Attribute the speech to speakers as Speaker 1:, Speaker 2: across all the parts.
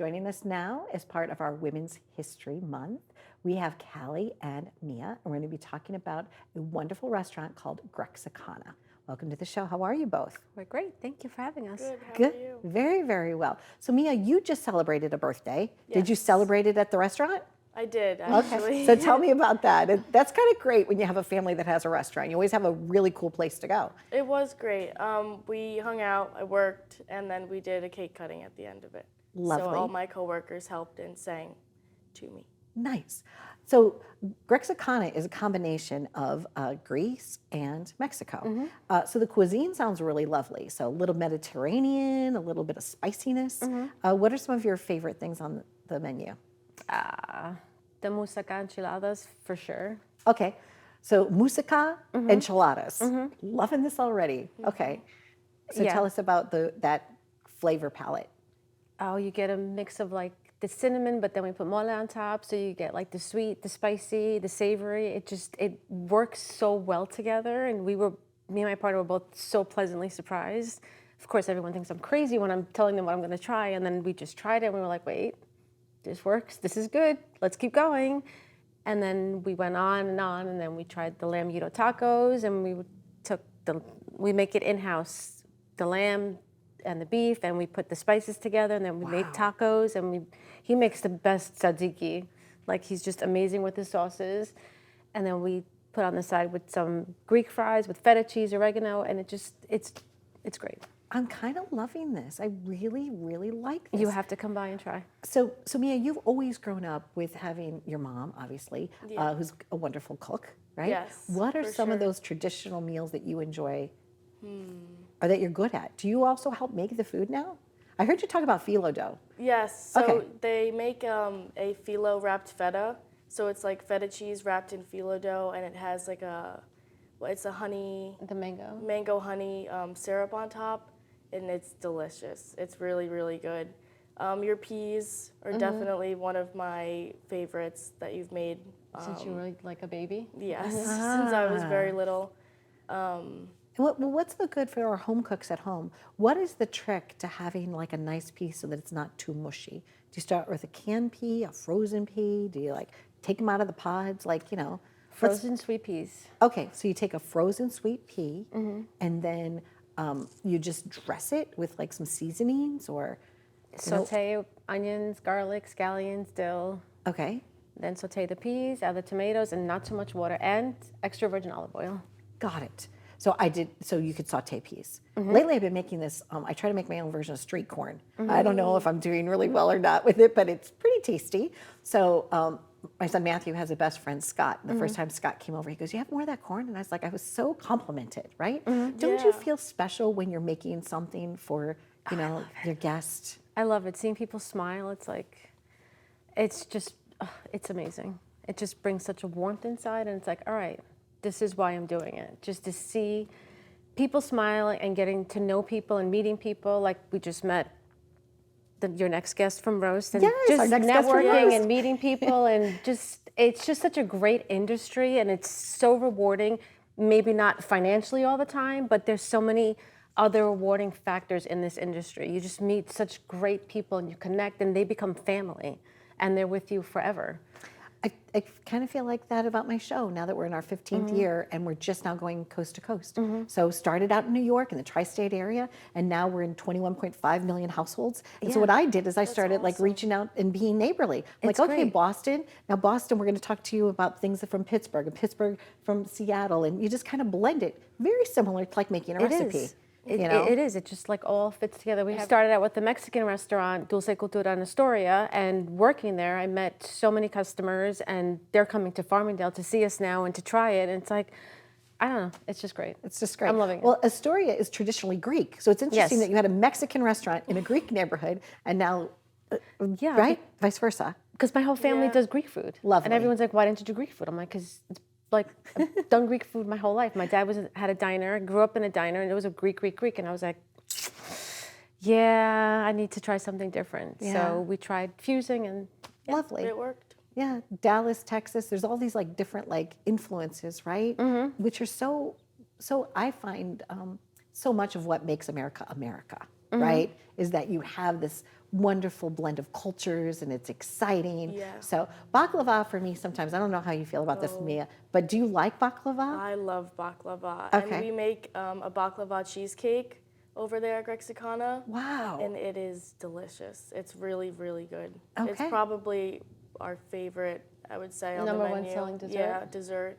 Speaker 1: Joining us now as part of our Women's History Month, we have Kallie and Mia, and we're going to be talking about a wonderful restaurant called Grexicana. Welcome to the show. How are you both?
Speaker 2: We're great. Thank you for having us.
Speaker 3: Good. How
Speaker 1: Good.
Speaker 3: are you?
Speaker 1: Very, very well. So Mia, you just celebrated a birthday. Did you
Speaker 3: Yes.
Speaker 1: celebrate it at the restaurant?
Speaker 3: I did, actually.
Speaker 1: Okay. So tell me about that. That's kind of great when you have a family that has a restaurant. You always have a really cool place to go.
Speaker 3: It was great. We hung out, I worked, and then we did a cake cutting at the end of it.
Speaker 1: Lovely.
Speaker 3: So all my coworkers helped and sang to me.
Speaker 1: Nice. So Grexicana is a combination of Greece and Mexico. So the cuisine sounds really lovely. So a little Mediterranean, a little bit of spiciness. What are some of your favorite things on the menu?
Speaker 2: The moussaka enchiladas, for sure.
Speaker 1: Okay. So moussaka enchiladas. Loving this already. Okay. So
Speaker 2: Yeah.
Speaker 1: tell us about that flavor palette.
Speaker 2: Oh, you get a mix of like the cinnamon, but then we put mole on top, so you get like the sweet, the spicy, the savory. It works so well together, and me and my partner were both so pleasantly surprised. Of course, everyone thinks I'm crazy when I'm telling them what I'm going to try, and then we just tried it, and we were like, wait, this works, this is good, let's keep going. And then we went on, and then we tried the lamb gyro tacos, and we make it in-house, the lamb and the beef, and we put the spices together, and then we made tacos, and he makes the best tzatziki. Like, he's just amazing with his sauces. And then we put on the side with some Greek fries with feta cheese, oregano, and it's great.
Speaker 1: I'm kind of loving this. I really, really like this.
Speaker 2: You have to come by and try.
Speaker 1: So Mia, you've always grown up with having your mom, obviously, who's a wonderful cook, right?
Speaker 3: Yes,
Speaker 1: What are
Speaker 3: for
Speaker 1: some of
Speaker 3: sure.
Speaker 1: those traditional meals that you enjoy or that you're good at? Do you also help make the food now? I heard you talk about phyllo dough.
Speaker 3: Yes, so
Speaker 1: Okay.
Speaker 3: they make a phyllo wrapped feta. So it's like feta cheese wrapped in phyllo dough, and it has like it's a honey,
Speaker 2: The mango.
Speaker 3: mango honey syrup on top, and it's delicious. It's really, really good. Your peas are definitely one of my favorites that you've made.
Speaker 2: Since you were like a baby.
Speaker 3: Yes, since I was very little.
Speaker 1: What's the good for our home cooks at home? What is the trick to having like a nice pea so that it's not too mushy? Do you start with a canned pea, a frozen pea? Do you like take them out of the pods? Like, you know.
Speaker 2: Frozen sweet peas.
Speaker 1: Okay, so you take a frozen sweet pea and then you just dress it with like some seasonings or.
Speaker 2: Saute onions, garlic, scallions, dill.
Speaker 1: Okay,
Speaker 2: Then saute the peas, add the tomatoes, and not too much water, and extra virgin olive oil.
Speaker 1: got it. So you could saute peas. Lately I've been making this, I try to make my own version of street corn. I don't know if I'm doing really well or not with it, but it's pretty tasty. So my son Matthew has a best friend, Scott. And the first time Scott came over, he goes, you have more of that corn? And I was like, I was so complimented, right? Don't you
Speaker 3: Yeah.
Speaker 1: feel special when you're making something for, your guest?
Speaker 2: I love it. Seeing people smile, it's just, it's amazing. It just brings such a warmth inside, and it's like, all right, this is why I'm doing it. Just to see people smile and getting to know people and meeting people. Like we just met your next guest from Roast, and
Speaker 1: Yes,
Speaker 2: just
Speaker 1: our next guest from
Speaker 2: networking
Speaker 1: Roast.
Speaker 2: and meeting people, and it's just such a great industry, and it's so rewarding. Maybe not financially all the time, but there's so many other rewarding factors in this industry. You just meet such great people, and you connect, and they become family, and they're with you forever.
Speaker 1: I kind of feel like that about my show now that we're in our 15th year and we're just now going coast to coast. So started out in New York in the tri-state area, and now we're in 21.5 million households. And so what I did is I started like reaching out and being neighborly. I'm
Speaker 2: It's
Speaker 1: like, okay,
Speaker 2: great.
Speaker 1: Boston. Now Boston, we're going to talk to you about things from Pittsburgh, and Pittsburgh from Seattle, and you just kind of blend it. Very similar to like making a recipe.
Speaker 2: It is. It just like all fits together. We started out with the Mexican restaurant, Dulce Cultura en Astoria, and working there, I met so many customers, and they're coming to Farmingdale to see us now and to try it. And it's like, I don't know, it's just great.
Speaker 1: It's just great.
Speaker 2: I'm loving it.
Speaker 1: Well, Astoria is traditionally Greek, so it's interesting
Speaker 2: Yes.
Speaker 1: that you had a Mexican restaurant in a Greek neighborhood, and now,
Speaker 2: Yeah,
Speaker 1: right, vice versa.
Speaker 2: Because my whole family
Speaker 3: Yeah.
Speaker 2: does Greek food.
Speaker 1: Lovely.
Speaker 2: And everyone's like, why didn't you do Greek food? I'm like, because it's like, I've done Greek food my whole life. My dad had a diner, grew up in a diner, and it was a Greek. And I was like, yeah, I need to try something different.
Speaker 1: Yeah.
Speaker 2: So we tried fusing, and
Speaker 1: Lovely.
Speaker 3: It worked.
Speaker 1: Yeah, Dallas, Texas. There's all these like different like influences, right? Which are so I find so much of what makes America America. right? Is that you have this wonderful blend of cultures and it's exciting.
Speaker 3: Yeah.
Speaker 1: So baklava for me sometimes, I don't know how you feel about this, Mia, but do you like baklava?
Speaker 3: I love baklava.
Speaker 1: Okay.
Speaker 3: And we make a baklava cheesecake over there at Grexicana.
Speaker 1: Wow.
Speaker 3: And it is delicious. It's really, really good.
Speaker 1: Okay.
Speaker 3: It's probably our favorite, I would say, on
Speaker 2: Number
Speaker 3: the
Speaker 2: one
Speaker 3: menu.
Speaker 2: selling dessert?
Speaker 3: Yeah, dessert.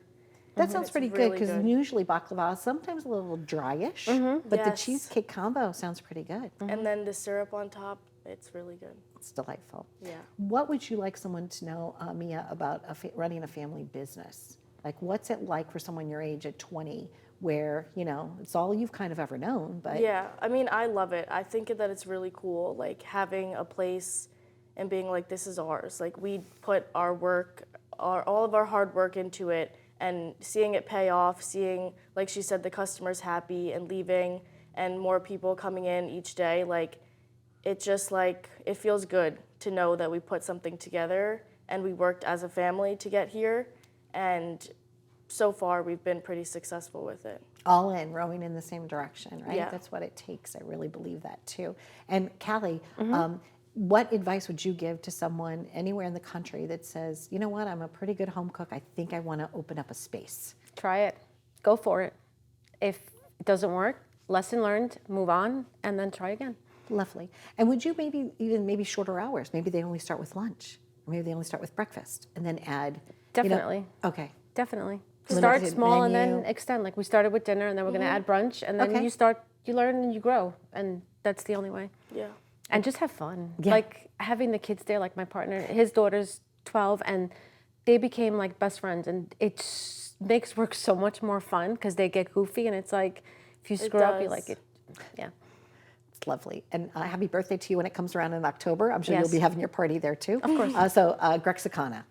Speaker 1: That sounds
Speaker 3: It's
Speaker 1: pretty good
Speaker 3: really
Speaker 1: because
Speaker 3: good.
Speaker 1: usually baklava is sometimes a little dryish, but the
Speaker 3: Yes.
Speaker 1: cheesecake combo sounds pretty good.
Speaker 3: And then the syrup on top, it's really good.
Speaker 1: It's delightful.
Speaker 3: Yeah.
Speaker 1: What would you like someone to know, Mia, about running a family business? Like, what's it like for someone your age at 20 where, you know, it's all you've kind of ever known, but
Speaker 3: Yeah, I mean, I love it. I think that it's really cool, like having a place and being like, this is ours. Like we put our work, all of our hard work into it, and seeing it pay off, seeing, like she said, the customers happy and leaving, and more people coming in each day. Like it just like it feels good to know that we put something together and we worked as a family to get here, and so far we've been pretty successful with it.
Speaker 1: all in, rowing in the same direction, right?
Speaker 3: Yeah.
Speaker 1: That's what it takes. I really believe that too. And Kallie, what advice would you give to someone anywhere in the country that says, you know what, I'm a pretty good home cook. I think I want to open up a space.
Speaker 2: Try it. Go for it. If it doesn't work, lesson learned, move on, and then try again.
Speaker 1: Lovely. And would you maybe shorter hours? Maybe they only start with lunch, or maybe they only start with breakfast, and then add.
Speaker 2: Definitely.
Speaker 1: Okay.
Speaker 2: Definitely.
Speaker 1: Limited
Speaker 2: Start small and
Speaker 1: menu.
Speaker 2: then extend. Like we started with dinner and then we're going to add brunch and then
Speaker 1: Okay.
Speaker 2: you learn and you grow. And that's the only way.
Speaker 3: Yeah.
Speaker 2: And just have fun.
Speaker 1: Yeah.
Speaker 2: Like having the kids there, like my partner, his daughter's 12 and they became like best friends. And it makes work so much more fun because they get goofy and it's like, if you screw up, you
Speaker 3: does.
Speaker 2: like it. Yeah.
Speaker 1: It's lovely. And happy birthday to you when it comes around in October. I'm sure
Speaker 2: Yes.
Speaker 1: you'll be having your party there too. Of
Speaker 2: course.
Speaker 1: So Grexicana.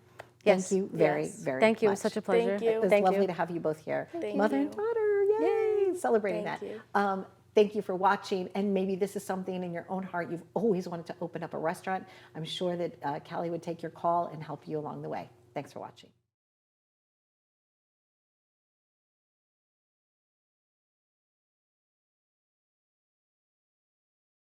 Speaker 2: Yes.
Speaker 1: Thank you very,
Speaker 3: Yes.
Speaker 1: very
Speaker 2: Thank you. It
Speaker 1: much.
Speaker 2: was such a pleasure.
Speaker 3: Thank you.
Speaker 1: It was
Speaker 2: Thank
Speaker 1: lovely
Speaker 2: you.
Speaker 1: to have you both here.
Speaker 3: Thank
Speaker 1: Mother
Speaker 3: you.
Speaker 1: and daughter, yay! Celebrating
Speaker 3: Thank
Speaker 1: that.
Speaker 3: you.
Speaker 1: Thank you for watching. And maybe this is something in your own heart you've always wanted to open up a restaurant. I'm sure that Kallie would take your call and help you along the way. Thanks for watching.